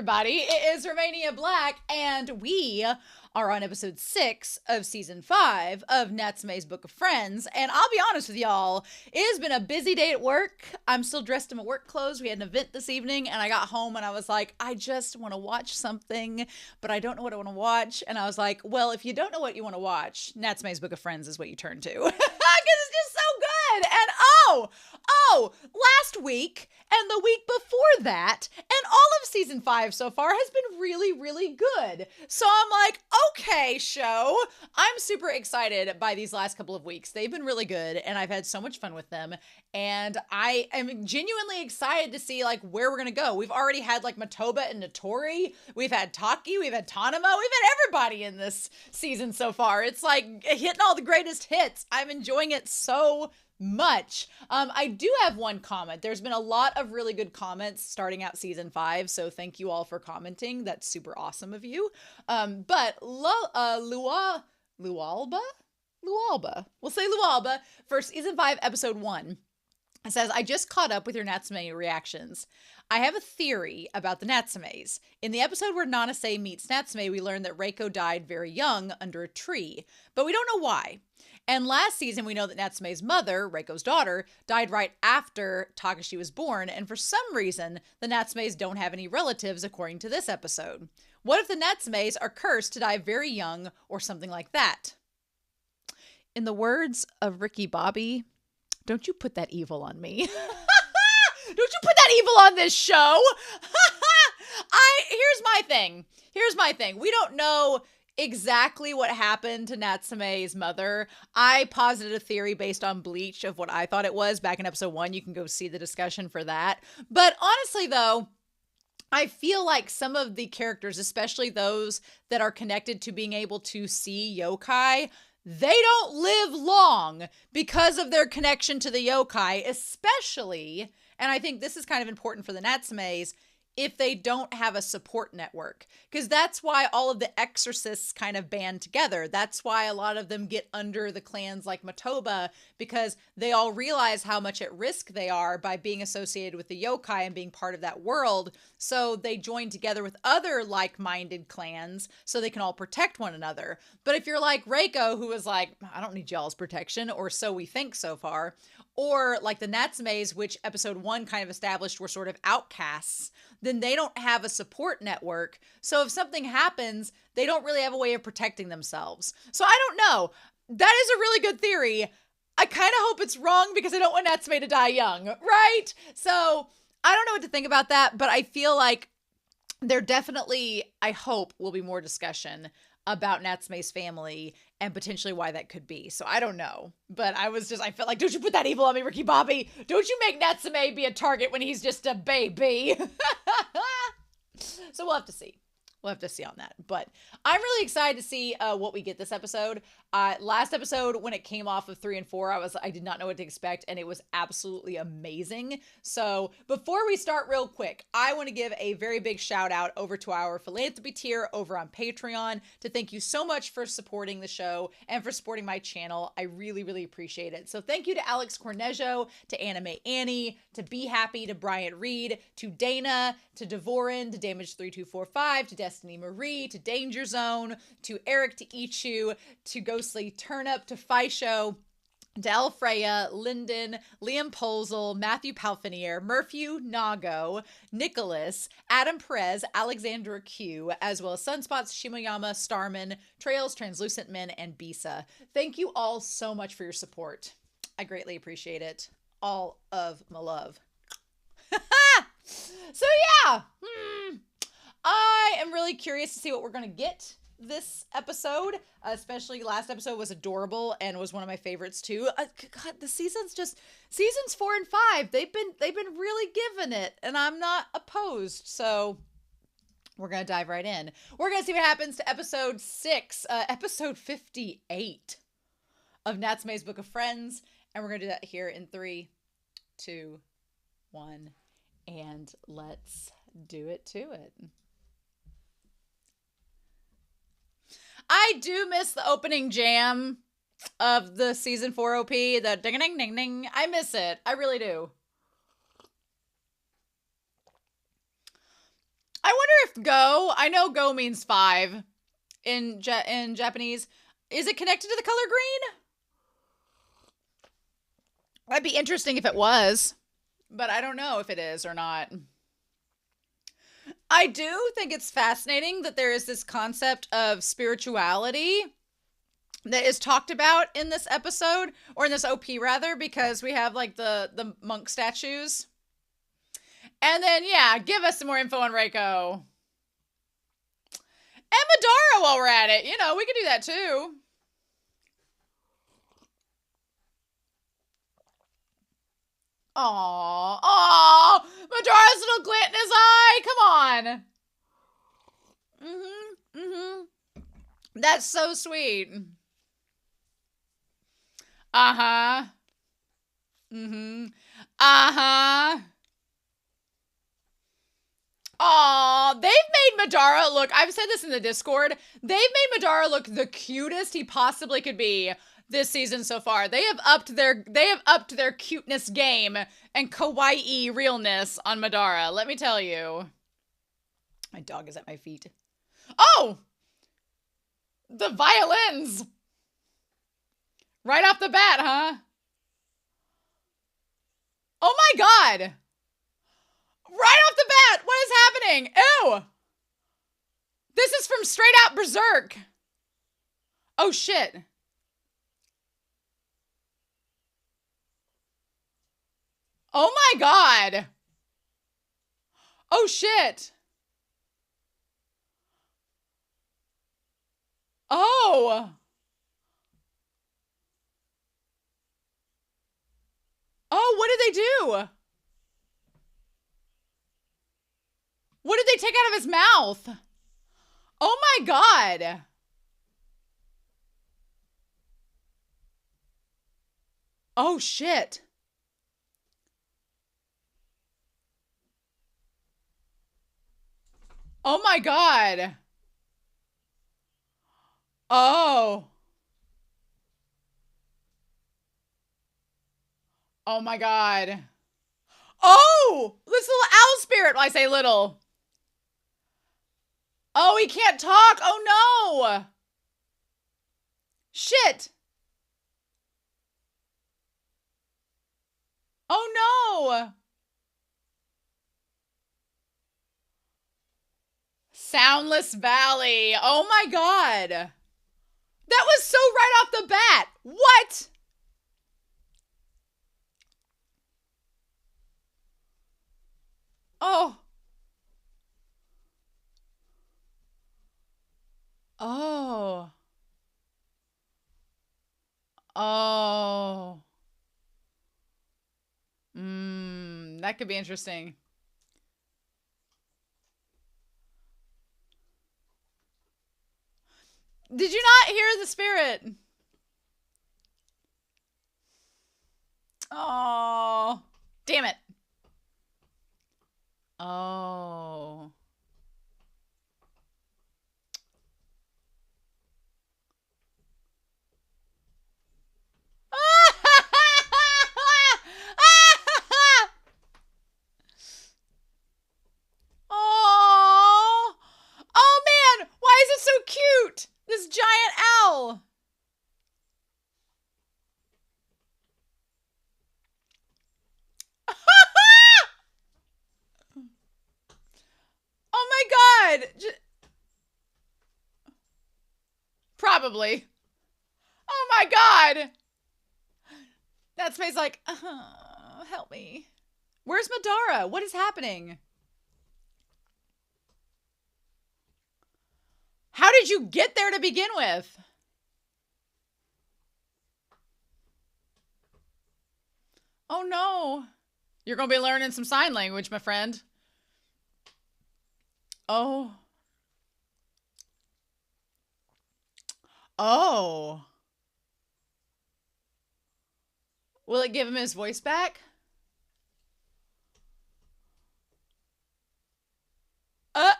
everybody. It is Romania Black, and we are on episode 6 of season 5 of Natsume's Book of Friends. And I'll be honest with y'all, it has been a busy day at work. I'm still dressed in my work clothes. We had an event this evening, and I got home and I was like, I just want to watch something, but I don't know what I want to watch. And I was like, well, if you don't know what you want to watch, Natsume's Book of Friends is what you turn to. Because it's just so good. And last week and the week before that and all of season 5 so far has been really, really good. So I'm like, okay, show. I'm super excited by these last couple of weeks. They've been really good and I've had so much fun with them. And I am genuinely excited to see like where we're going to go. We've already had like Matoba and Notori. We've had Taki. We've had Tanamo. We've had everybody in this season so far. It's like hitting all the greatest hits. I'm enjoying it so much. I do have one comment. There's been a lot of really good comments starting out season 5, so thank you all for commenting. That's super awesome of you. But Lualba, we'll say Lualba for season 5, episode 1. It says, I just caught up with your Natsume reactions. I have a theory about the Natsumes. In the episode where Nanase meets Natsume, we learn that Reiko died very young under a tree, but we don't know why. And last season, we know that Natsume's mother, Reiko's daughter, died right after Takashi was born, and for some reason, the Natsumes don't have any relatives according to this episode. What if the Natsumes are cursed to die very young or something like that? In the words of Ricky Bobby, don't you put that evil on me. Don't you put that evil on this show. Here's my thing. We don't know exactly what happened to Natsume's mother. I posited a theory based on Bleach of what I thought it was back in episode 1. You can go see the discussion for that. But honestly, though, I feel like some of the characters, especially those that are connected to being able to see yokai, they don't live long because of their connection to the yokai, especially, and I think this is kind of important for the Natsumes, if they don't have a support network. Because that's why all of the exorcists kind of band together. That's why a lot of them get under the clans like Matoba, because they all realize how much at risk they are by being associated with the yokai and being part of that world. So they join together with other like-minded clans so they can all protect one another. But if you're like Reiko, who is like, I don't need y'all's protection, or so we think so far, or like the Natsumes, which episode 1 kind of established were sort of outcasts, then they don't have a support network. So if something happens, they don't really have a way of protecting themselves. So I don't know. That is a really good theory. I kind of hope it's wrong because I don't want Natsume to die young, right? So I don't know what to think about that, but I feel like there definitely, I hope, will be more discussion about Natsume's family and potentially why that could be. So I don't know, but I felt like, don't you put that evil on me, Ricky Bobby. Don't you make Natsume be a target when he's just a baby. So we'll have to see. We'll have to see on that. But I'm really excited to see what we get this episode. Last episode, when it came off of 3 and 4, I did not know what to expect, and it was absolutely amazing. So before we start real quick, I want to give a very big shout out over to our philanthropy tier over on Patreon to thank you so much for supporting the show and for supporting my channel. I really, really appreciate it. So thank you to Alex Cornejo, to Anime Annie, to Be Happy, to Bryant Reed, to Dana, to Devorin, to Damage3245, to Destiny Marie, to Danger Zone, to Eric, to Ichu, to Ghostly Turnip, to Fisho, to Alfreya, Lyndon, Liam Polzel, Matthew Palfinier, Murphy Nago, Nicholas, Adam Perez, Alexandra Q, as well as Sunspots, Shimoyama, Starman, Trails, Translucent Men, and Bisa. Thank you all so much for your support. I greatly appreciate it. All of my love. So yeah, I am really curious to see what we're going to get this episode, especially last episode was adorable and was one of my favorites too. God, the seasons 4 and 5, they've been really giving it, and I'm not opposed. So we're going to dive right in. We're going to see what happens to episode 6, episode 58 of Natsume's Book of Friends. And we're going to do that here in 3, 2, 1, and let's do it to it. I do miss the opening jam of the season 4 OP, the ding ding ding ding. I miss it. I really do. I wonder if go, I know go means 5 in Japanese. Is it connected to the color green? That'd be interesting if it was, but I don't know if it is or not. I do think it's fascinating that there is this concept of spirituality that is talked about in this episode, or in this OP rather, because we have like the monk statues. And then, yeah, give us some more info on Reiko. And Madara while we're at it. You know, we could do that too. Aww. Madara's little glint in his eye. Come on. That's so sweet. Uh-huh. Uh-huh. Aw, they've made Madara look, I've said this in the Discord, they've made Madara look the cutest he possibly could be this season so far. They have upped their cuteness game and kawaii realness on Madara, let me tell you. My dog is at my feet. Oh! The violins! Right off the bat, huh? Oh my god! Right off the bat, what is happening? Ew! This is from Straight Out Berserk. Oh shit. Oh my god. Oh shit. Oh. Oh, what did they do? What did they take out of his mouth? Oh my god. Oh shit. Oh my god. Oh. Oh my god. Oh! This little owl spirit. Well, I say little. Oh, he can't talk. Oh no. Shit. Oh no. Soundless Valley. Oh my god. That was so right off the bat. What? Oh. Oh. Oh. That could be interesting. Did you not hear the spirit? Oh. Damn it. Oh. Oh. Oh man, why is it so cute? This giant owl. Oh my god. Probably. Oh my god. Natsume's like, help me. Where's Madara? What is happening? How did you get there to begin with? Oh no. You're gonna be learning some sign language, my friend. Oh. Oh. Will it give him his voice back? Oh.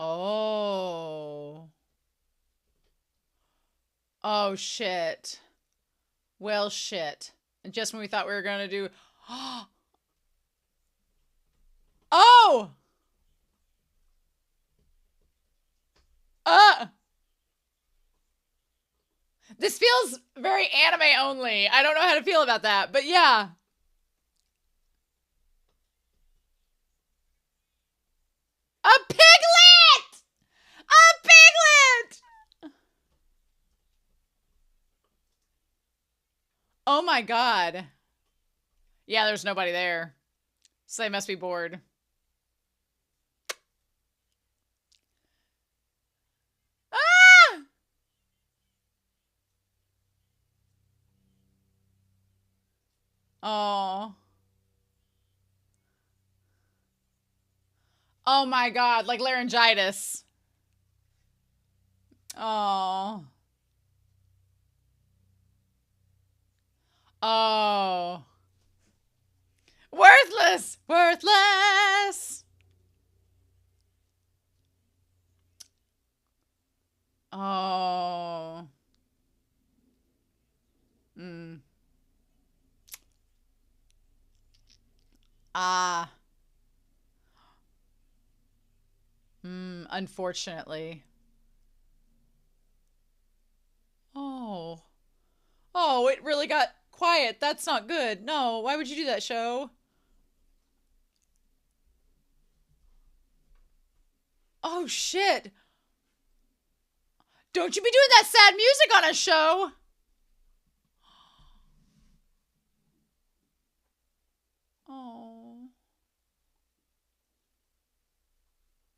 Oh. Oh, shit. Well, shit. And just when we thought we were going to do... Oh! This feels very anime only. I don't know how to feel about that, but yeah. A piglet! A piglet! Oh my god. Yeah, there's nobody there. So they must be bored. Ah! Oh. Oh my god, like laryngitis. Oh. Oh. Worthless! Worthless! Oh. Mm. Ah. Unfortunately. Oh. Oh, it really got quiet. That's not good. No, why would you do that, show? Oh, shit. Don't you be doing that sad music on a show. Oh.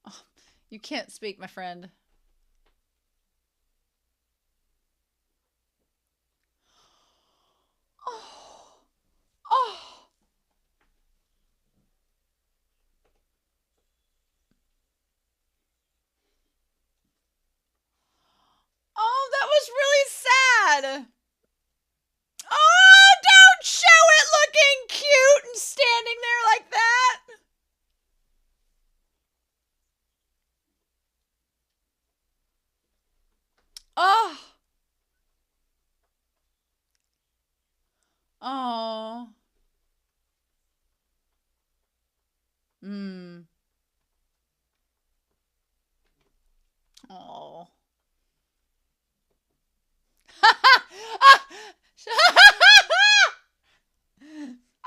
Oh. You can't speak, my friend. Oh. Oh. Oh, that was really sad. Oh, don't show it looking cute and standing there like that. Oh. Oh. Hmm. Oh.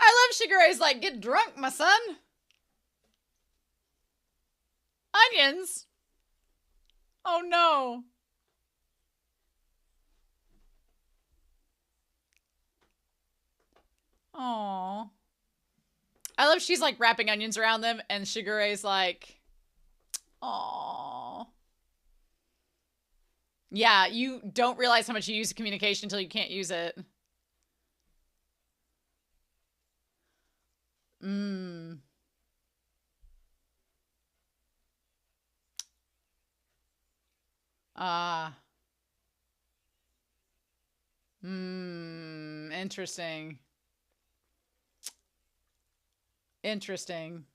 I love Shigure's like, get drunk, my son. Onions? Oh no. Oh. I love she's like wrapping onions around them and Shigure's like, oh. Yeah, you don't realize how much you use communication until you can't use it. Mmm. Ah. Interesting. Interesting.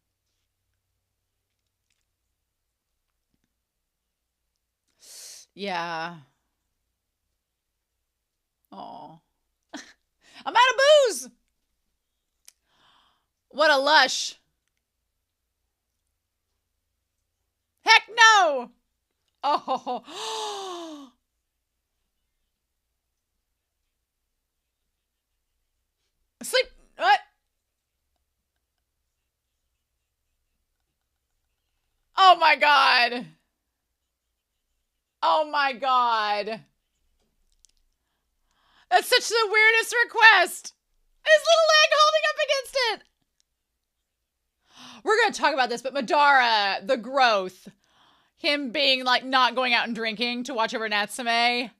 Yeah. Oh. I'm out of booze! What a lush. Heck no! Oh. Sleep. What? Oh my god. Oh my god. That's such the weirdest request. His little leg holding up against it. We're going to talk about this, but Madara, the growth, him being like not going out and drinking to watch over Natsume.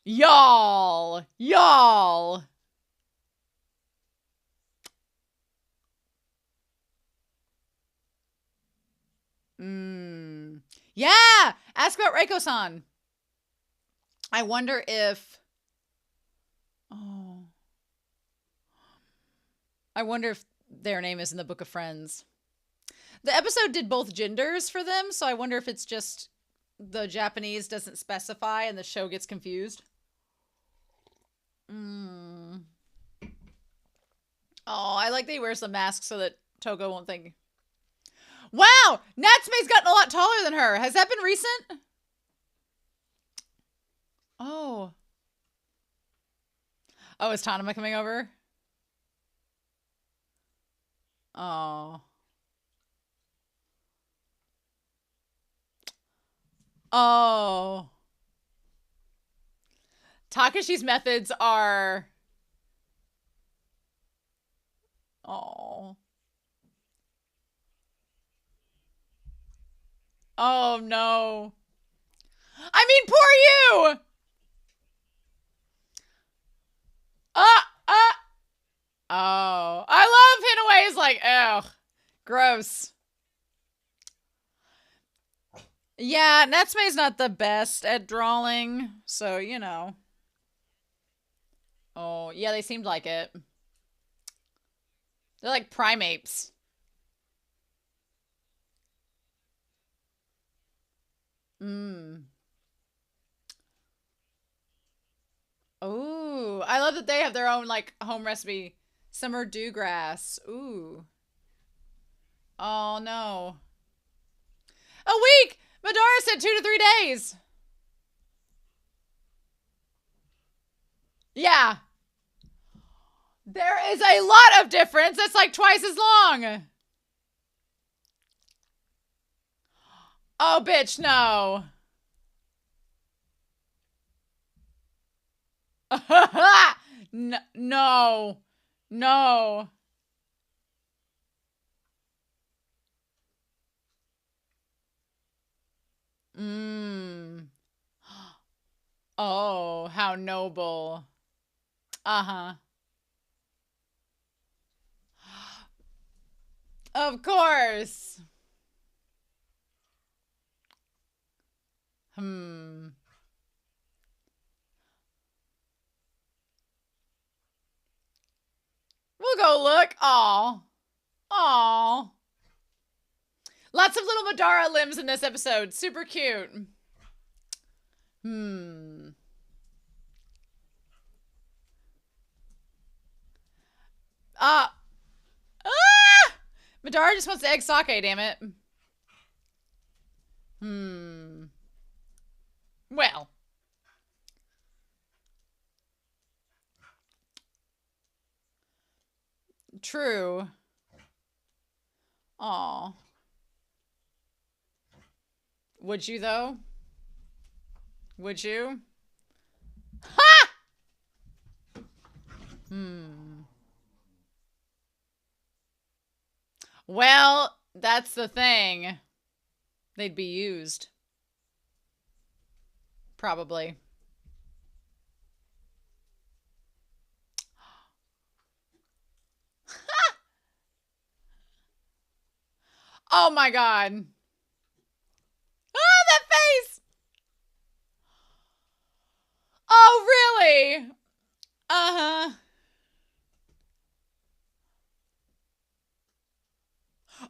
Y'all. Y'all. Yeah. Ask about Reiko-san. I wonder if... Oh. I wonder if their name is in the Book of Friends. The episode did both genders for them, so I wonder if it's just the Japanese doesn't specify and the show gets confused. Oh, I like that he wears the mask so that Togo won't think. Wow! Natsume's gotten a lot taller than her. Has that been recent? Oh. Oh, is Tanama coming over? Oh. Oh. Takashi's methods are... Oh. Oh, no. I mean, poor you! Oh. I love Hinaway's like, ugh. Gross. Yeah, Natsume's not the best at drawing, so, you know. Oh, yeah, they seemed like it. They're like primates. Ooh, I love that they have their own, like, home recipe. Summer dewgrass. Ooh. Oh, no. A week! Madara said 2 to 3 days. Yeah. There is a lot of difference. That's like twice as long. Oh, bitch, no. No. No. Oh, how noble. Uh-huh. Of course. We'll go look. Aw. Aw. Lots of little Madara limbs in this episode. Super cute. Madara just wants to egg sake, damn it. Well. True. Aw. Would you, though? Would you? Ha! Well, that's the thing. They'd be used. Probably. Oh my god. Oh, that face! Oh, really? Uh-huh.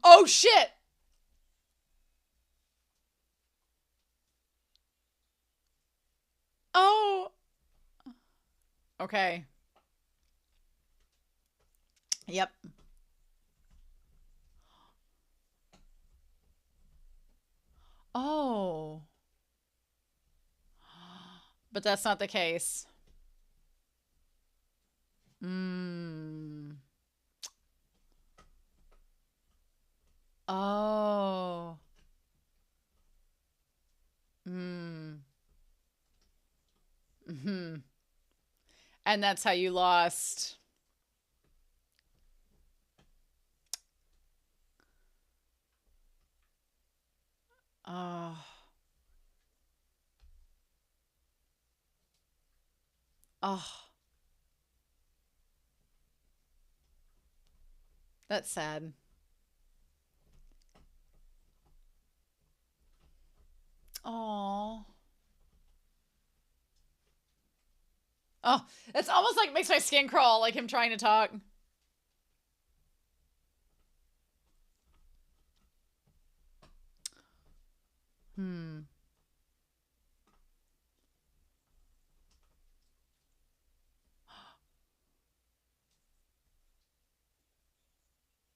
Oh, shit! Oh. Okay. Yep. Oh. But that's not the case. Oh. And that's how you lost. Oh. Oh. That's sad. Oh. Oh, it's almost like it makes my skin crawl, like him trying to talk.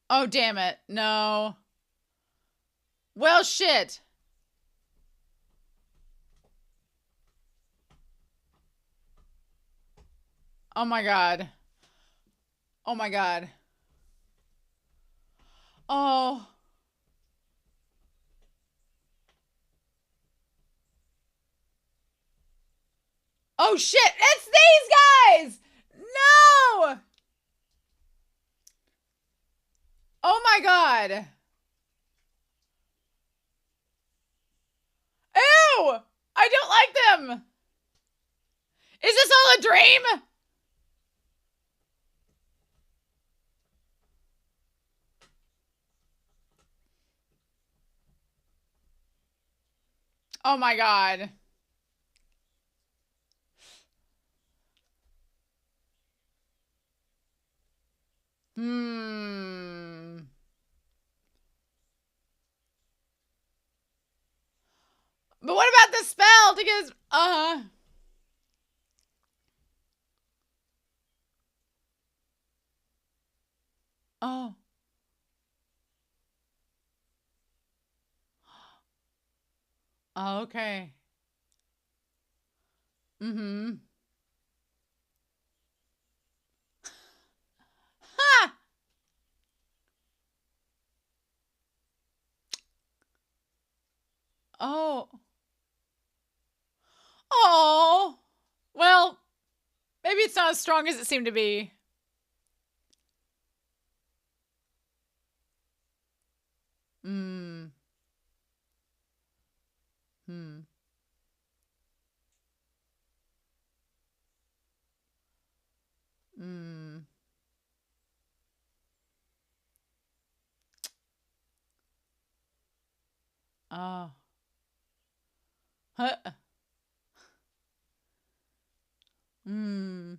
Oh, damn it. No. Well, shit. Oh my god. Oh my god. Oh. Oh shit, it's these guys! No! Oh my god. Ew! I don't like them! Is this all a dream? Oh my god. Hmm. But what about the spell? Because, oh. Oh, okay. Mm-hmm. Ha! Oh. Oh. Well, maybe it's not as strong as it seemed to be. Hmm. Hmm. Hmm. Oh. Huh. Hmm.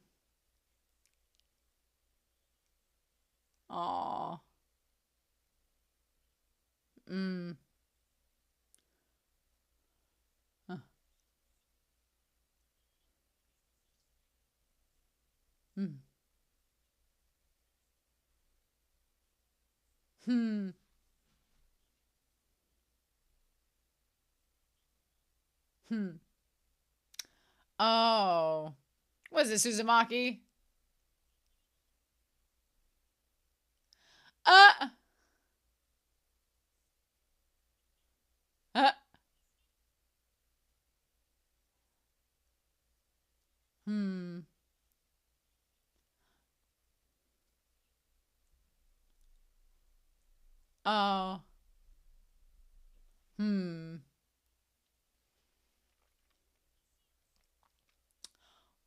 Oh. Hmm. Huh. Hmm. Hmm. Hmm. Oh. Was it Suzumaki? Uh. Uh. Hmm. Oh. Hmm.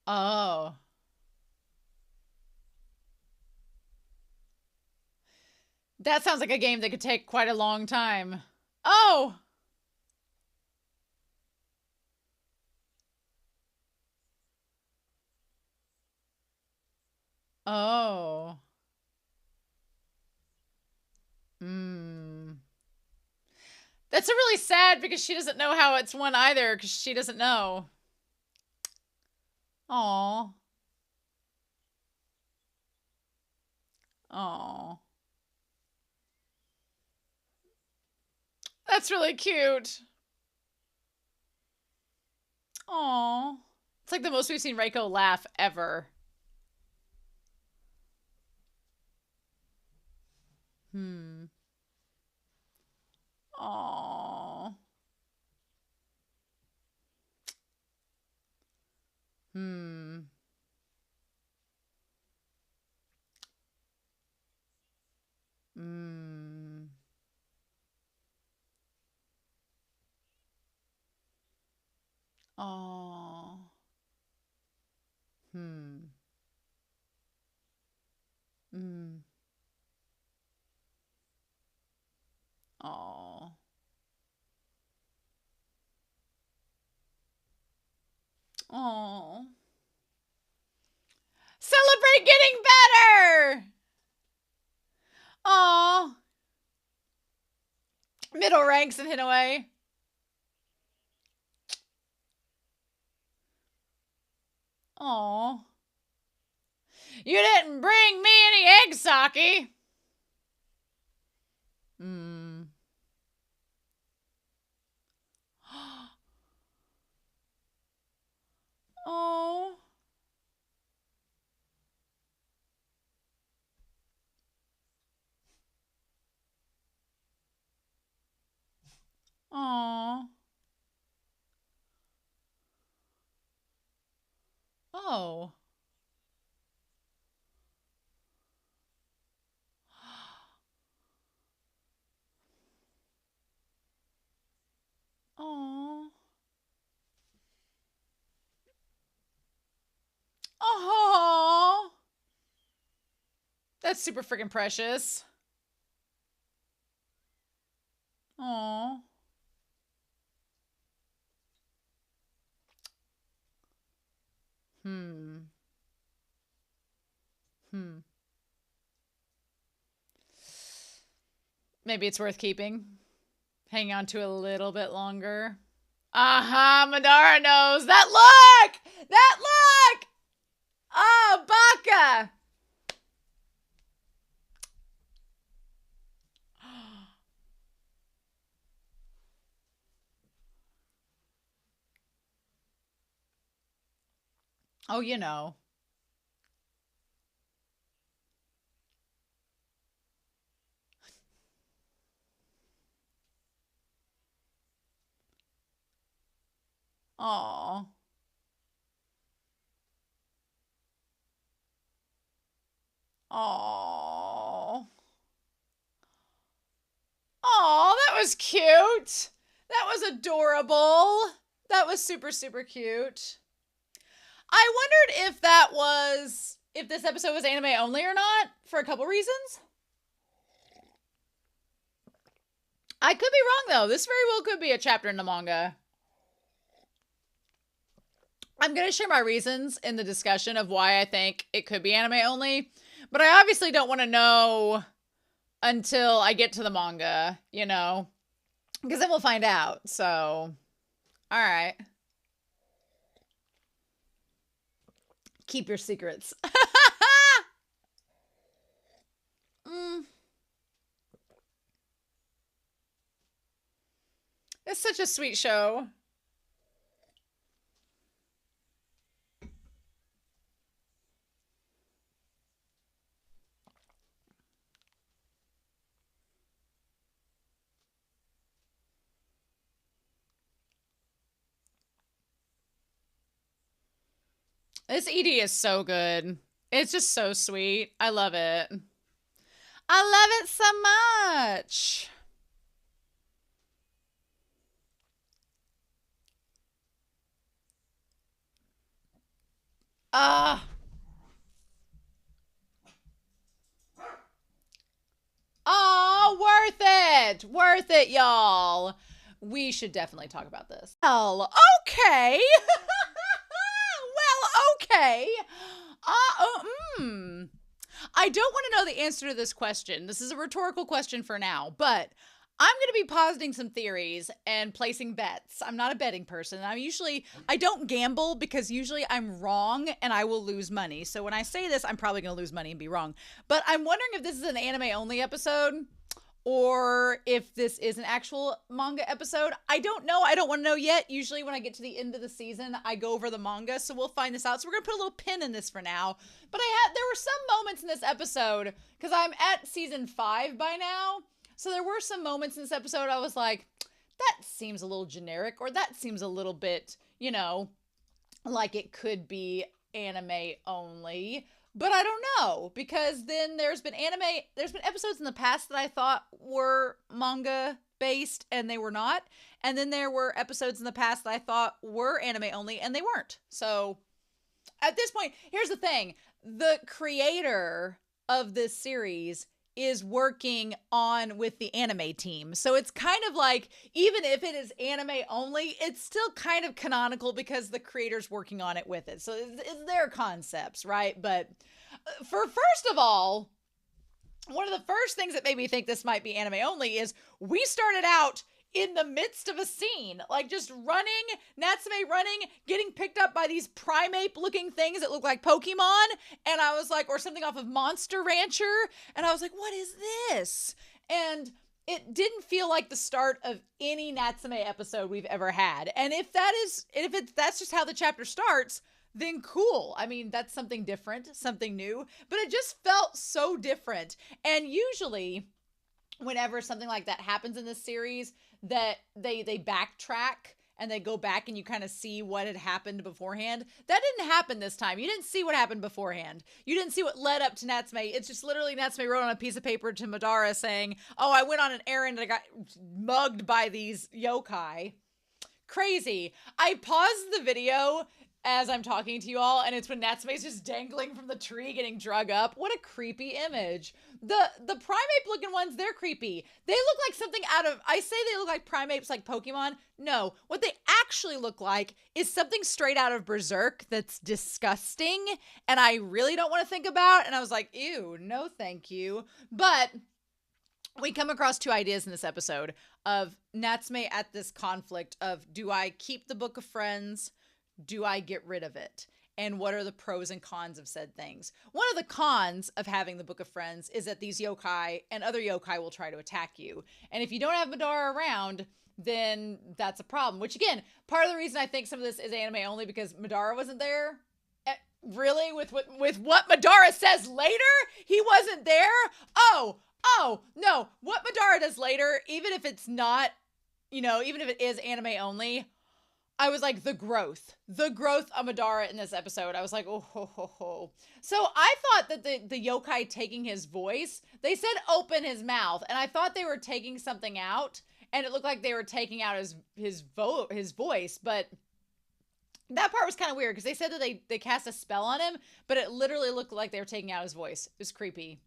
Oh. That sounds like a game that could take quite a long time. Oh. Oh. Hmm. That's a really sad because she doesn't know how it's won either because she doesn't know. Aw. Aw. That's really cute. Aw. It's like the most we've seen Reiko laugh ever. Hmm. Aw. Hmm. Hmm. Aw. Hmm. Hmm. Aw. Aw. Celebrate getting better! Aw. Middle ranks in Hinaway. Aw. You didn't bring me any egg sake. Oh. Oh. Oh. Oh. Oh. That's super freaking precious. Oh. Hmm. Hmm. Maybe it's worth keeping. Hang on to a little bit longer. Aha, Madara knows. That look! That look! Oh, Baka! Oh, you know. Oh. Oh. Oh, that was cute. That was adorable. That was super, super cute. I wondered if this episode was anime only or not, for a couple reasons. I could be wrong, though. This very well could be a chapter in the manga. I'm going to share my reasons in the discussion of why I think it could be anime only, but I obviously don't want to know until I get to the manga, you know, because then we'll find out. So, all right. Keep your secrets. mm. It's such a sweet show. This ED is so good. It's just so sweet. I love it. I love it so much. Ah. Oh, worth it. Worth it, y'all. We should definitely talk about this. Well, okay. Well, okay. I don't want to know the answer to this question. This is a rhetorical question for now, but I'm going to be positing some theories and placing bets. I'm not a betting person. I don't gamble because usually I'm wrong and I will lose money. So when I say this, I'm probably going to lose money and be wrong. But I'm wondering if this is an anime only episode or if this is an actual manga episode. I don't know. I don't want to know yet. Usually when I get to the end of the season, I go over the manga, so we'll find this out. So we're going to put a little pin in this for now. But there were some moments in this episode, because I'm at season 5 by now, so there were some moments in this episode I was like, that seems a little generic, or that seems a little bit, like it could be anime only. But I don't know, because then there's been episodes in the past that I thought were manga based and they were not. And then there were episodes in the past that I thought were anime only and they weren't. So at this point, here's the thing. The creator of this series is working on with the anime team. So it's kind of like, even if it is anime only, it's still kind of canonical because the creator's working on it with it. So it's their concepts, right? But first of all, one of the first things that made me think this might be anime only is we started out in the midst of a scene, like just running, Natsume running, getting picked up by these primate looking things that look like Pokemon. And I was like, or something off of Monster Rancher. And I was like, what is this? And it didn't feel like the start of any Natsume episode we've ever had. And if that's just how the chapter starts, then cool. I mean, that's something different, something new, but it just felt so different. And usually whenever something like that happens in this series, that they backtrack and they go back and you kind of see what had happened beforehand. That didn't happen this time. You didn't see what happened beforehand. You didn't see what led up to Natsume. It's just literally Natsume wrote on a piece of paper to Madara saying, oh, I went on an errand and I got mugged by these yokai. Crazy. I paused the video as I'm talking to you all, and it's when Natsume's just dangling from the tree getting drug up. What a creepy image. The primate looking ones, they're creepy. They look like something out of, I say they look like primates like Pokemon. No, what they actually look like is something straight out of Berserk that's disgusting, and I really don't want to think about, and I was like, ew, no thank you. But we come across two ideas in this episode of Natsume at this conflict of, do I keep the Book of Friends? Do I get rid of it? And what are the pros and cons of said things? One of the cons of having the Book of Friends is that these yokai and other yokai will try to attack you. And if you don't have Madara around, then that's a problem. Which again, part of the reason I think some of this is anime only because Madara wasn't there. Really? With what Madara says later? He wasn't there? Oh, no. What Madara does later, even if it's not, even if it is anime only, I was like, the growth of Madara in this episode. I was like, oh, ho, ho, ho. So I thought that the yokai taking his voice, they said open his mouth, and I thought they were taking something out, and it looked like they were taking out his voice, but that part was kind of weird because they said that they cast a spell on him, but it literally looked like they were taking out his voice. It was creepy.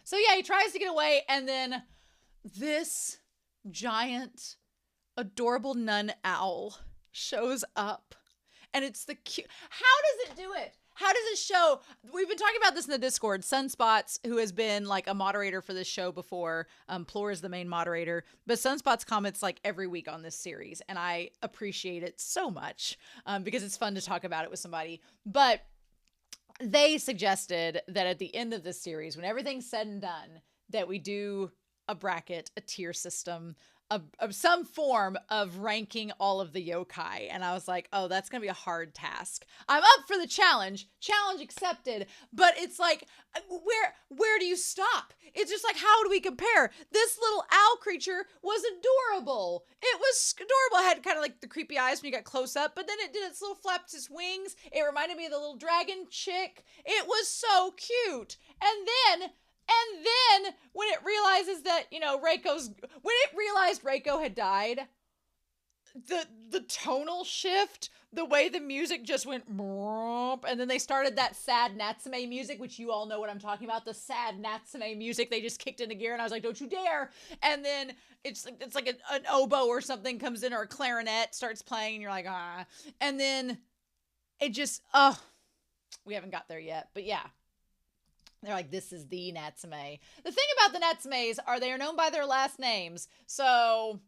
So yeah, he tries to get away, and then this giant, adorable nun owl shows up, and it's the cute. How does it do it? How does it show? We've been talking about this in the Discord. Sunspots, who has been like a moderator for this show before, Plore is the main moderator, but Sunspots comments like every week on this series, and I appreciate it so much because it's fun to talk about it with somebody. But they suggested that at the end of this series, when everything's said and done, that we do a bracket, a tier system of some form of ranking all of the yokai. And I was like, oh, that's going to be a hard task. I'm up for the challenge accepted, but it's like, where do you stop? It's just like, how do we compare? This little owl creature was adorable. It was adorable. It had kind of like the creepy eyes when you got close up, but then it did its little flapped its wings. It reminded me of the little dragon chick. It was so cute. And then when it realizes that, when it realized Reiko had died, the tonal shift, the way the music just went, and then they started that sad Natsume music, which you all know what I'm talking about, the sad Natsume music, they just kicked into gear, and I was like, don't you dare. And then it's like an oboe or something comes in, or a clarinet starts playing, and you're like, ah. And then it just, we haven't got there yet, but yeah. They're like, this is the Natsume. The thing about the Natsumes are they are known by their last names. So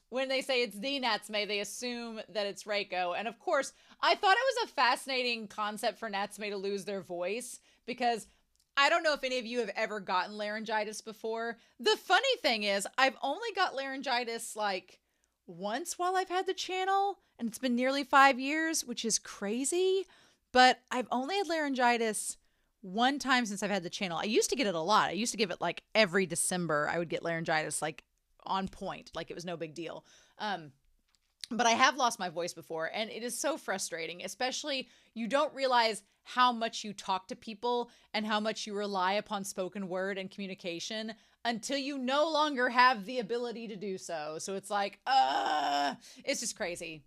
when they say it's the Natsume, they assume that it's Reiko. And of course, I thought it was a fascinating concept for Natsume to lose their voice, because I don't know if any of you have ever gotten laryngitis before. The funny thing is, I've only got laryngitis like once while I've had the channel, and it's been nearly 5 years, which is crazy. But I've only had laryngitis one time since I've had the channel. I used to get it a lot. I used to give it like every December. I would get laryngitis like on point, like it was no big deal. But I have lost my voice before, and it is so frustrating, especially you don't realize how much you talk to people and how much you rely upon spoken word and communication until you no longer have the ability to do so. So it's like, it's just crazy.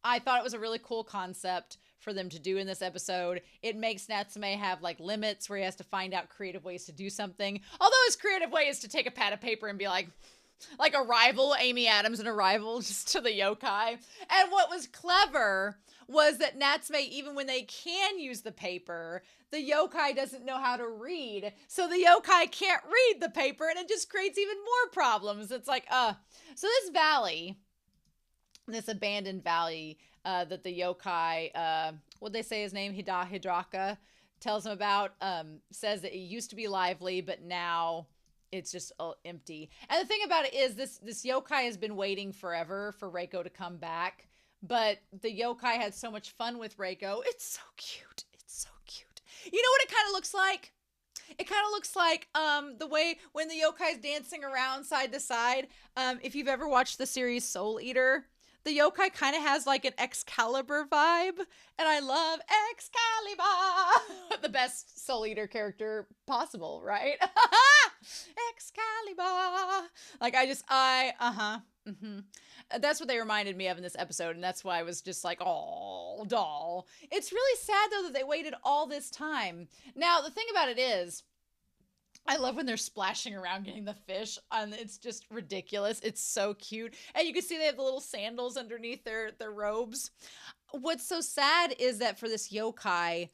I thought it was a really cool concept for them to do in this episode. It makes Natsume have like limits where he has to find out creative ways to do something. Although his creative way is to take a pad of paper and be like Arrival, Amy Adams in Arrival, just to the yokai. And what was clever was that Natsume, even when they can use the paper, the yokai doesn't know how to read. So the yokai can't read the paper, and it just creates even more problems. It's like, so this valley, this abandoned valley that the yokai, what'd they say his name? Hidraka tells him about, says that it used to be lively, but now it's just empty. And the thing about it is this yokai has been waiting forever for Reiko to come back. but the yokai had so much fun with Reiko. It's so cute. It's so cute. You know what it kind of looks like? It kind of looks like the way when the yokai's dancing around side to side. If you've ever watched the series Soul Eater, the yokai kind of has like an Excalibur vibe, and I love Excalibur, the best Soul Eater character possible, right? Excalibur. Like That's what they reminded me of in this episode, and that's why I was just like, oh, doll. It's really sad, though, that they waited all this time. Now, the thing about it is, I love when they're splashing around getting the fish, and it's just ridiculous. It's so cute. And you can see they have the little sandals underneath their robes. What's so sad is that for this yokai,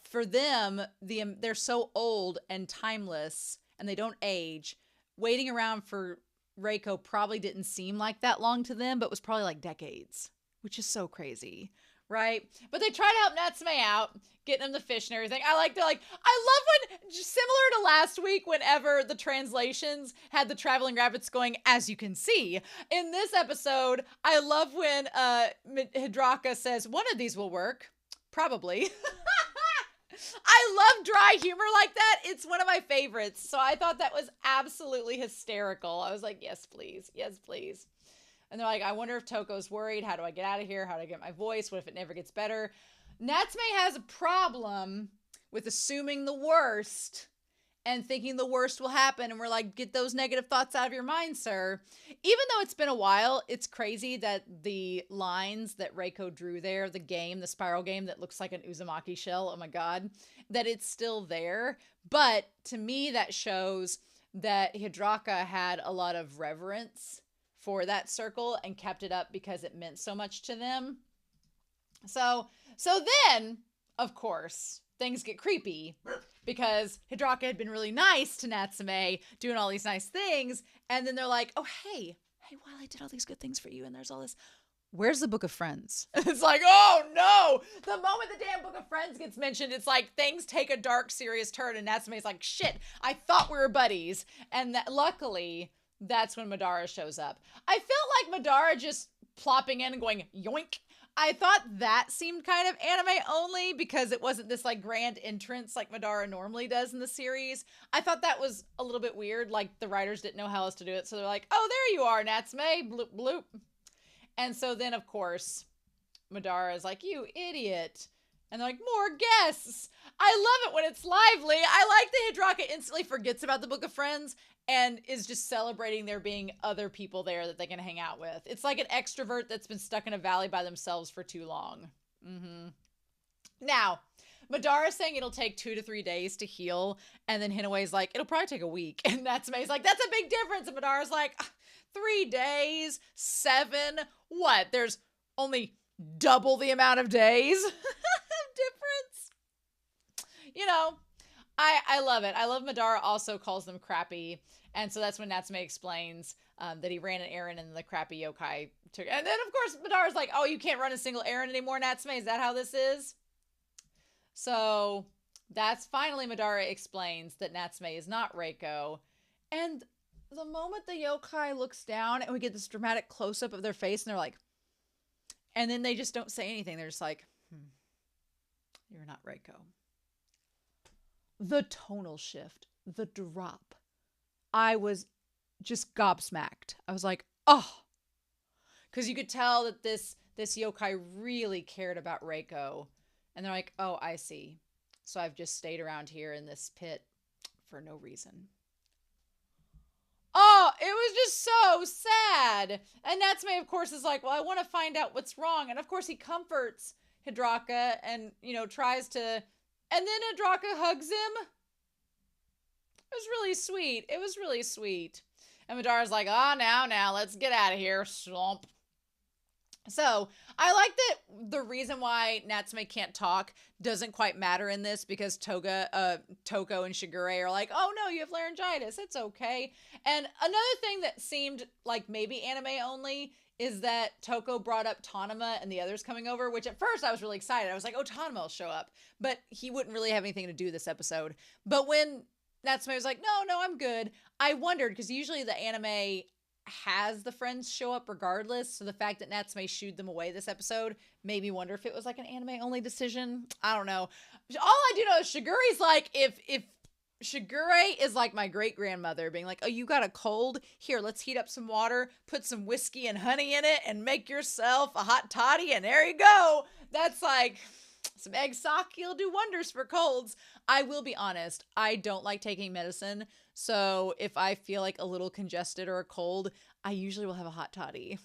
for them, they're so old and timeless, and they don't age. Waiting around for Reiko probably didn't seem like that long to them, but was probably like decades, which is so crazy, right? But they try to help Natsume out, getting him the fish and everything. I love when, similar to last week, whenever the translations had the traveling rabbits going, as you can see. In this episode, I love when Hidraka says, one of these will work. Probably. I love dry humor like that. It's one of my favorites. So I thought that was absolutely hysterical. I was like, yes, please. Yes, please. And they're like, I wonder if Toko's worried. How do I get out of here? How do I get my voice? What if it never gets better? Natsume has a problem with assuming the worst and thinking the worst will happen. And we're like, get those negative thoughts out of your mind, sir. Even though it's been a while, it's crazy that the lines that Reiko drew there, the spiral game that looks like an Uzumaki shell, oh my God, that it's still there. But to me, that shows that Hidraka had a lot of reverence for that circle and kept it up because it meant so much to them. So then, of course, things get creepy because Hidraka had been really nice to Natsume, doing all these nice things. And then they're like, oh, hey, while I did all these good things for you and there's all this, where's the Book of Friends? It's like, oh no, the moment the damn Book of Friends gets mentioned, it's like things take a dark, serious turn. And Natsume's like, shit, I thought we were buddies. And luckily, that's when Madara shows up. I felt like Madara just plopping in and going, yoink. I thought that seemed kind of anime only because it wasn't this like grand entrance like Madara normally does in the series. I thought that was a little bit weird. Like the writers didn't know how else to do it. So they're like, oh, there you are, Natsume, bloop, bloop. And so then, of course, Madara is like, you idiot. And they're like, more guests. I love it when it's lively. I like that Hidraka instantly forgets about the Book of Friends and is just celebrating there being other people there that they can hang out with. It's like an extrovert that's been stuck in a valley by themselves for too long. Now, Madara's saying it'll take 2 to 3 days to heal, and then Hinaway's like, it'll probably take a week. And Natsume's like, that's a big difference. And Madara's like, 3 days, 7, what? There's only double the amount of days of difference. You know, I love it. I love Madara also calls them crappy. And so that's when Natsume explains that he ran an errand and the crappy yokai took. And then, of course, Madara's like, oh, you can't run a single errand anymore, Natsume? Is that how this is? So that's finally Madara explains that Natsume is not Reiko. And the moment the yokai looks down and we get this dramatic close-up of their face and they're like, and then they just don't say anything. They're just like, you're not Reiko. The tonal shift, the drop. I was just gobsmacked. I was like, oh. Because you could tell that this yokai really cared about Reiko. And they're like, oh, I see. So I've just stayed around here in this pit for no reason. Oh, it was just so sad. And Natsume, of course, is like, well, I want to find out what's wrong. And of course, he comforts Hidraka and, tries to... And then Hidraka hugs him. It was really sweet. It was really sweet. And Madara's like, now, let's get out of here. Stomp. So, I like that the reason why Natsume can't talk doesn't quite matter in this because Toko and Shigure are like, oh no, you have laryngitis. It's okay. And another thing that seemed like maybe anime only is that Toko brought up Tonema and the others coming over, which at first I was really excited. I was like, oh, Tonema will show up. But he wouldn't really have anything to do this episode. But when Natsume was like, no, I'm good. I wondered, because usually the anime has the friends show up regardless. So the fact that Natsume shooed them away this episode made me wonder if it was like an anime only decision. I don't know. All I do know is Shigure's like, if Shigure is like my great grandmother being like, oh, you got a cold? Here, let's heat up some water, put some whiskey and honey in it, and make yourself a hot toddy, and there you go. That's like some egg sake will do wonders for colds. I will be honest, I don't like taking medicine. So if I feel like a little congested or a cold, I usually will have a hot toddy.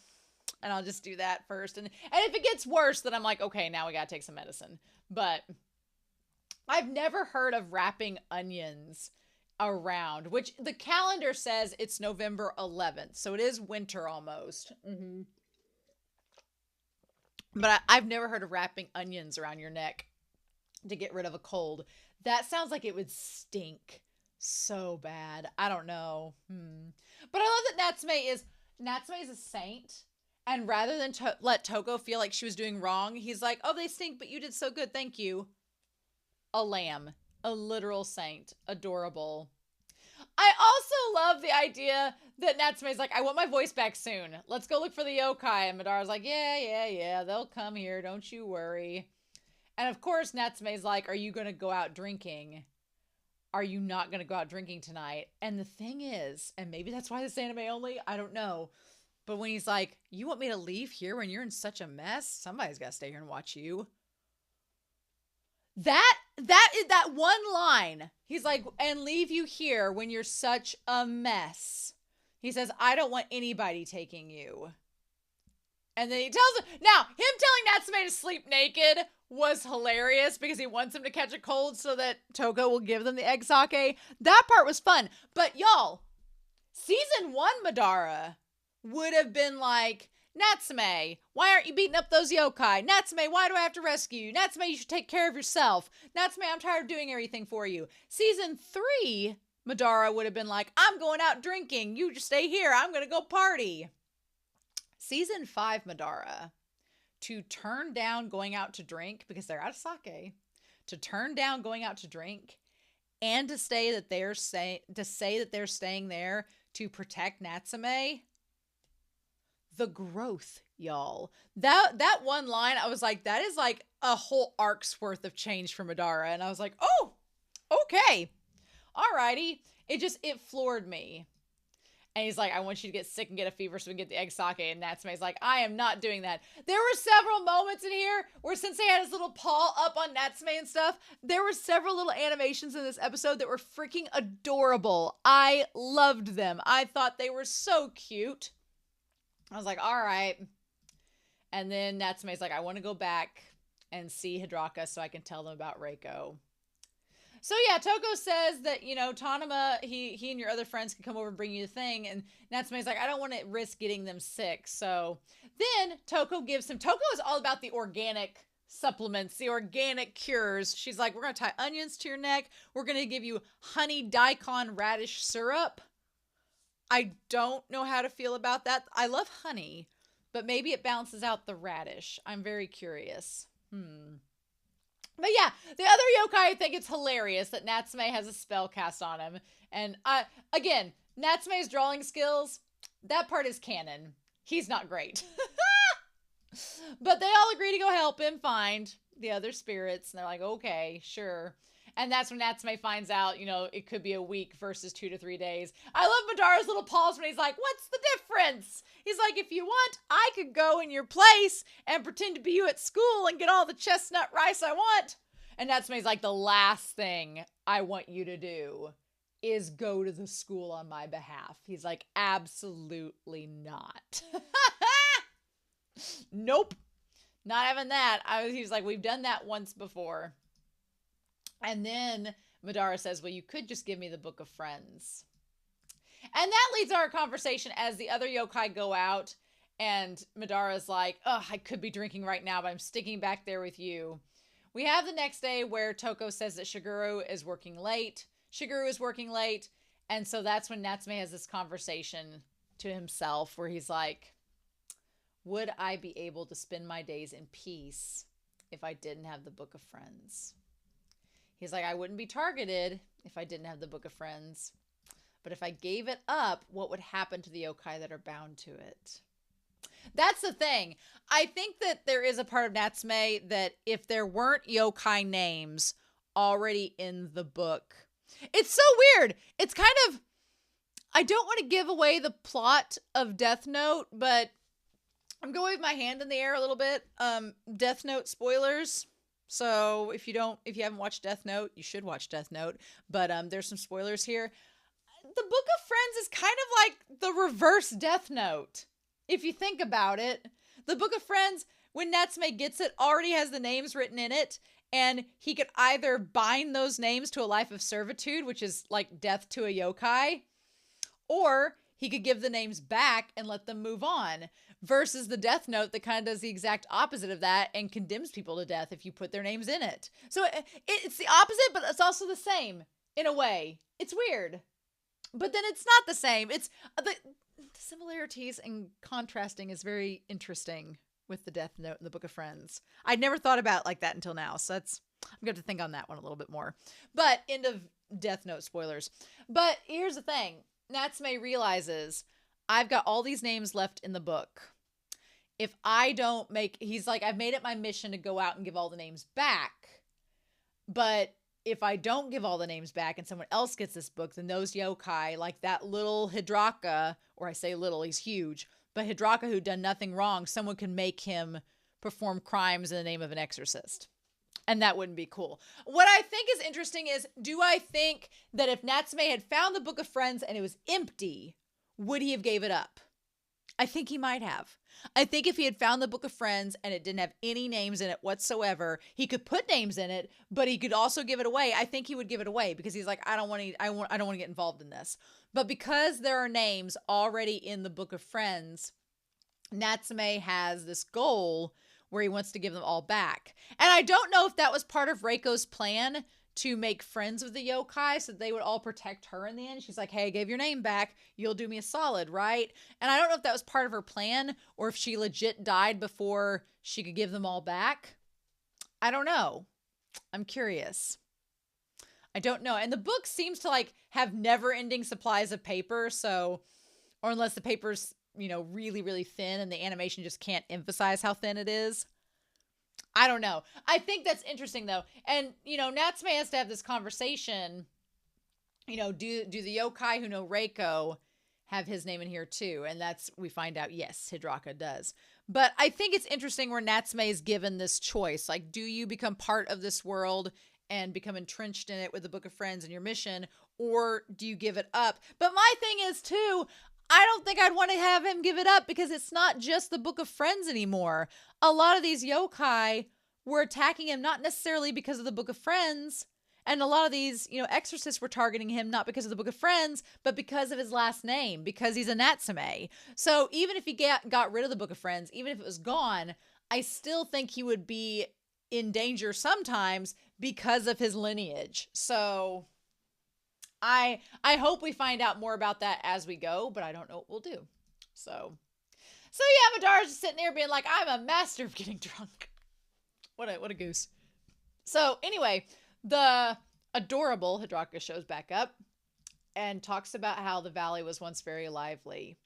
And I'll just do that first. And if it gets worse, then I'm like, okay, now we got to take some medicine. But I've never heard of wrapping onions around, which the calendar says it's November 11th. So it is winter almost. Mm-hmm. But I've never heard of wrapping onions around your neck to get rid of a cold. That sounds like it would stink so bad. I don't know. But I love that Natsume is a saint. And rather than let Toko feel like she was doing wrong, he's like, oh, they stink, but you did so good. Thank you. A lamb. A literal saint. Adorable. I also love the idea that Natsume's like, I want my voice back soon. Let's go look for the yokai. And Madara's like, yeah. They'll come here. Don't you worry. And of course, Natsume's like, are you going to go out drinking? Are you not going to go out drinking tonight? And the thing is, and maybe that's why this anime only, I don't know. But when he's like, you want me to leave here when you're in such a mess? Somebody's got to stay here and watch you. That is that one line. He's like, and leave you here when you're such a mess. He says, I don't want anybody taking you. And then he tells him, now, him telling Natsume to sleep naked was hilarious because he wants him to catch a cold so that Toko will give them the egg sake. That part was fun. But y'all, season 1 Madara would have been like, Natsume, why aren't you beating up those yokai? Natsume, why do I have to rescue you? Natsume, you should take care of yourself. Natsume, I'm tired of doing everything for you. Season 3 Madara would have been like, I'm going out drinking. You just stay here. I'm going to go party. Season 5 Madara, to turn down going out to drink because they're out of sake, to turn down going out to drink, and to say that they're staying there to protect Natsume. The growth, y'all. That one line, I was like, that is like a whole arc's worth of change for Madara, and I was like, oh, okay, alrighty. It floored me. And he's like, I want you to get sick and get a fever so we can get the egg sake. And Natsume's like, I am not doing that. There were several moments in here where Sensei had his little paw up on Natsume and stuff. There were several little animations in this episode that were freaking adorable. I loved them. I thought they were so cute. I was like, all right. And then Natsume's like, I want to go back and see Hidraka so I can tell them about Reiko. So yeah, Toko says that, Tanama, he and your other friends can come over and bring you the thing. And Natsume's like, I don't want to risk getting them sick. So then Toko is all about the organic supplements, the organic cures. She's like, we're going to tie onions to your neck. We're going to give you honey daikon radish syrup. I don't know how to feel about that. I love honey, but maybe it balances out the radish. I'm very curious. But yeah, the other yokai, I think it's hilarious that Natsume has a spell cast on him. And again, Natsume's drawing skills, that part is canon. He's not great. But they all agree to go help him find the other spirits. And they're like, okay, sure. And that's when Natsume finds out, it could be a week versus 2 to 3 days. I love Madara's little pause when he's like, what's the difference? He's like, if you want, I could go in your place and pretend to be you at school and get all the chestnut rice I want. And Natsume's like, the last thing I want you to do is go to the school on my behalf. He's like, absolutely not. Nope. Not having that. He's like, we've done that once before. And then Madara says, well, you could just give me the Book of Friends. And that leads our conversation as the other yokai go out. And Madara's like, oh, I could be drinking right now, but I'm sticking back there with you. We have the next day where Toko says that Shigeru is working late. And so that's when Natsume has this conversation to himself where he's like, would I be able to spend my days in peace if I didn't have the Book of Friends? He's like, I wouldn't be targeted if I didn't have the Book of Friends. But if I gave it up, what would happen to the yokai that are bound to it? That's the thing. I think that there is a part of Natsume that if there weren't yokai names already in the book, it's so weird. It's kind of, I don't want to give away the plot of Death Note, but I'm going with my hand in the air a little bit. Death Note spoilers. So if you haven't watched Death Note, you should watch Death Note. But there's some spoilers here. The Book of Friends is kind of like the reverse Death Note. If you think about it, the Book of Friends, when Natsume gets it, already has the names written in it. And he could either bind those names to a life of servitude, which is like death to a yokai, or he could give the names back and let them move on, versus the Death Note that kind of does the exact opposite of that and condemns people to death if you put their names in it. So it's the opposite, but it's also the same in a way. It's weird. But then it's not the same. It's the similarities and contrasting is very interesting with the Death Note and the Book of Friends. I'd never thought about it like that until now. So I'm going to think on that one a little bit more. But end of Death Note spoilers. But here's the thing. Natsume realizes I've got all these names left in the book. If I don't he's like, I've made it my mission to go out and give all the names back. But if I don't give all the names back and someone else gets this book, then those yokai, like that little Hidraka, or I say little, he's huge, but Hidraka who'd done nothing wrong, someone can make him perform crimes in the name of an exorcist. And that wouldn't be cool. What I think is interesting is, do I think that if Natsume had found the Book of Friends and it was empty, would he have gave it up? I think he might have. I think if he had found the Book of Friends and it didn't have any names in it whatsoever, he could put names in it, but he could also give it away. I think he would give it away because he's like, I don't want to get involved in this. But because there are names already in the Book of Friends, Natsume has this goal where he wants to give them all back. And I don't know if that was part of Reiko's plan to make friends with the yokai so they would all protect her in the end. She's like, hey, I gave your name back. You'll do me a solid, right? And I don't know if that was part of her plan or if she legit died before she could give them all back. I don't know. I'm curious. I don't know. And the book seems to like have never-ending supplies of paper, so, or unless the paper's, really, really thin and the animation just can't emphasize how thin it is. I don't know. I think that's interesting though. And, Natsume has to have this conversation, do the yokai who know Reiko have his name in here too? And we find out, yes, Hidraka does. But I think it's interesting where Natsume is given this choice. Like, do you become part of this world and become entrenched in it with the Book of Friends and your mission, or do you give it up? But my thing is too, I don't think I'd want to have him give it up because it's not just the Book of Friends anymore. A lot of these yokai were attacking him not necessarily because of the Book of Friends. And a lot of these, exorcists were targeting him not because of the Book of Friends, but because of his last name, because he's a Natsume. So even if he got rid of the Book of Friends, even if it was gone, I still think he would be in danger sometimes because of his lineage. So I hope we find out more about that as we go, but I don't know what we'll do. So yeah, Madara's just sitting there being like, I'm a master of getting drunk. What a goose. So anyway, the adorable Hidraka shows back up and talks about how the valley was once very lively.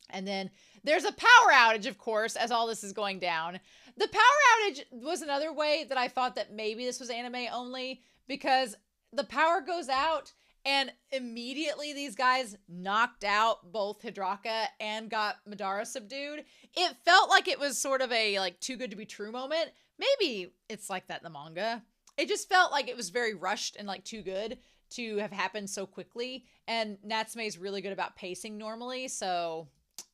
And then there's a power outage, of course, as all this is going down. The power outage was another way that I thought that maybe this was anime only, because the power goes out and immediately these guys knocked out both Hidraka and got Madara subdued. It felt like it was sort of a like too good to be true moment. Maybe it's like that in the manga. It just felt like it was very rushed and like too good to have happened so quickly. And Natsume is really good about pacing normally, so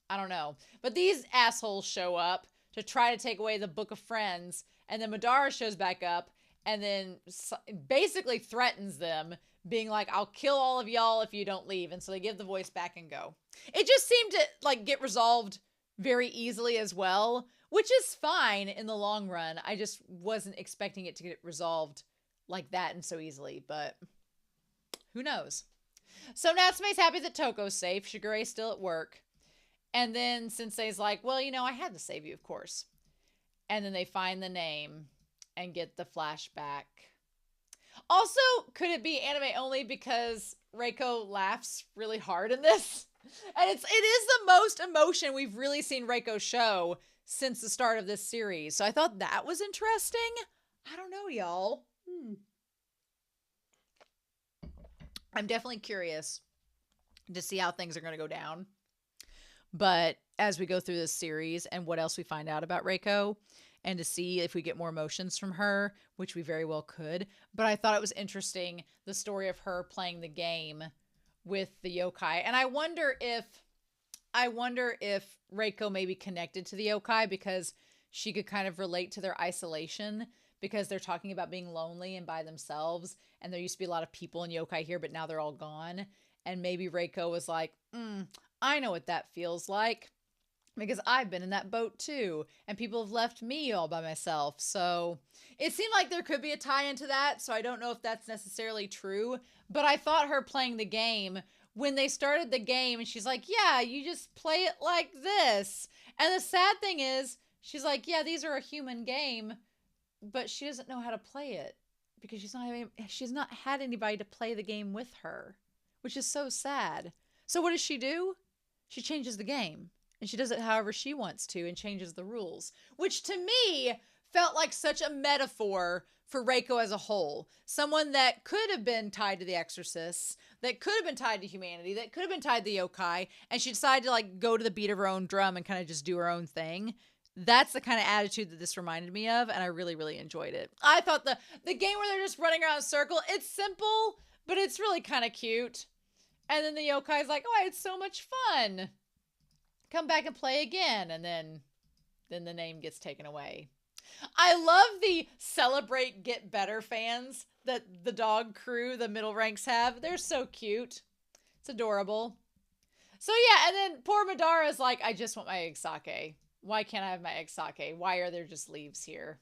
I don't know. But these assholes show up to try to take away the Book of Friends, and then Madara shows back up and then basically threatens them, being like, I'll kill all of y'all if you don't leave. And so they give the voice back and go. It just seemed to like get resolved very easily as well, which is fine in the long run. I just wasn't expecting it to get resolved like that and so easily, but who knows? So Natsume's happy that Toko's safe. Shigure's still at work. And then Sensei's like, well, I had to save you, of course. And then they find the name and get the flashback. Also, could it be anime only because Reiko laughs really hard in this? And it is the most emotion we've really seen Reiko show since the start of this series. So I thought that was interesting. I don't know, y'all. I'm definitely curious to see how things are going to go down. But as we go through this series and what else we find out about Reiko, and to see if we get more emotions from her, which we very well could. But I thought it was interesting, the story of her playing the game with the yokai. And I wonder if Reiko may be connected to the yokai because she could kind of relate to their isolation, because they're talking about being lonely and by themselves. And there used to be a lot of people in yokai here, but now they're all gone. And maybe Reiko was like, I know what that feels like, because I've been in that boat too, and people have left me all by myself. So it seemed like there could be a tie into that. So I don't know if that's necessarily true, but I thought her playing the game, when they started the game and she's like, yeah, you just play it like this. And the sad thing is, she's like, yeah, these are a human game, but she doesn't know how to play it because she's not had anybody to play the game with her, which is so sad. So what does she do? She changes the game. And she does it however she wants to and changes the rules, which to me felt like such a metaphor for Reiko as a whole. Someone that could have been tied to the exorcists, that could have been tied to humanity, that could have been tied to the yokai, and she decided to like go to the beat of her own drum and kind of just do her own thing. That's the kind of attitude that this reminded me of, and I really, really enjoyed it. I thought the game where they're just running around in a circle, it's simple, but it's really kind of cute. And then the yokai's like, oh, I had so much fun. Come back and play again. And then the name gets taken away. I love the celebrate get better fans that the dog crew, the middle ranks have. They're so cute. It's adorable. So yeah, and then poor Madara's like, I just want my egg sake. Why can't I have my egg sake? Why are there just leaves here?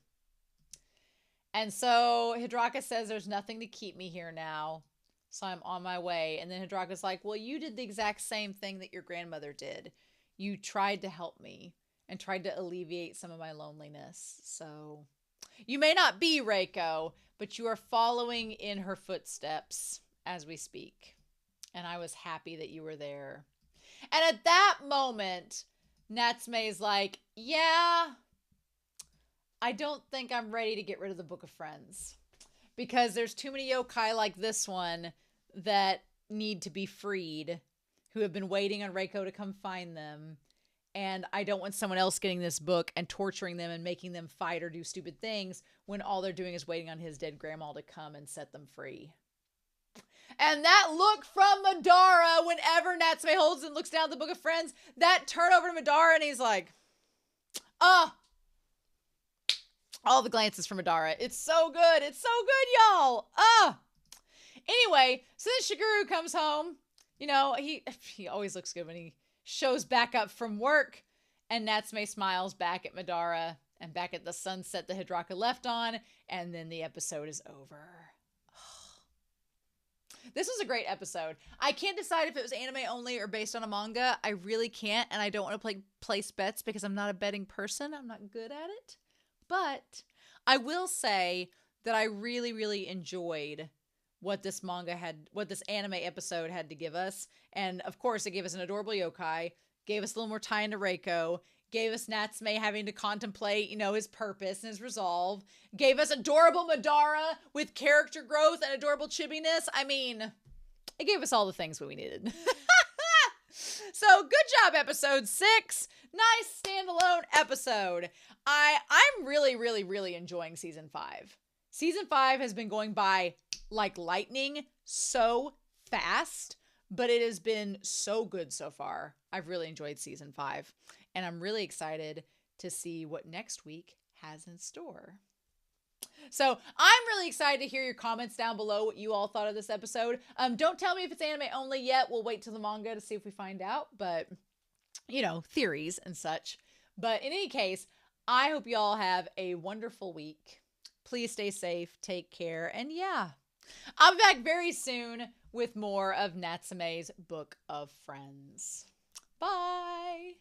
And so Hidraka says there's nothing to keep me here now. So I'm on my way. And then Hidraka's like, well, you did the exact same thing that your grandmother did. You tried to help me and tried to alleviate some of my loneliness. So you may not be Reiko, but you are following in her footsteps as we speak. And I was happy that you were there. And at that moment, Natsume's like, yeah, I don't think I'm ready to get rid of the Book of Friends, because there's too many yokai like this one that need to be freed, who have been waiting on Reiko to come find them. And I don't want someone else getting this book and torturing them and making them fight or do stupid things when all they're doing is waiting on his dead grandma to come and set them free. And that look from Madara, whenever Natsume holds and looks down at the Book of Friends, that turn over to Madara and he's like, all the glances from Madara. It's so good. It's so good, y'all. Anyway, so then Shiguru comes home. You know, he always looks good when he shows back up from work, and Natsume smiles back at Madara and back at the sunset that Hidraka left on, and then the episode is over. This was a great episode. I can't decide if it was anime only or based on a manga. I really can't, and I don't want to place bets because I'm not a betting person. I'm not good at it. But I will say that I really, really enjoyed what this anime episode had to give us. And of course, it gave us an adorable yokai, gave us a little more tie into Reiko, gave us Natsume having to contemplate, his purpose and his resolve, gave us adorable Madara with character growth and adorable chibbiness. I mean, it gave us all the things that we needed. So good job, episode 6. Nice standalone episode. I'm really, really, really enjoying season 5. Season 5 has been going by like lightning, so fast, but it has been so good so far. I've really enjoyed season 5, and I'm really excited to see what next week has in store. So I'm really excited to hear your comments down below, what you all thought of this episode. Don't tell me if it's anime only yet. We'll wait till the manga to see if we find out, but theories and such. But in any case, I hope you all have a wonderful week. Please stay safe, take care, and yeah, I'll be back very soon with more of Natsume's Book of Friends. Bye!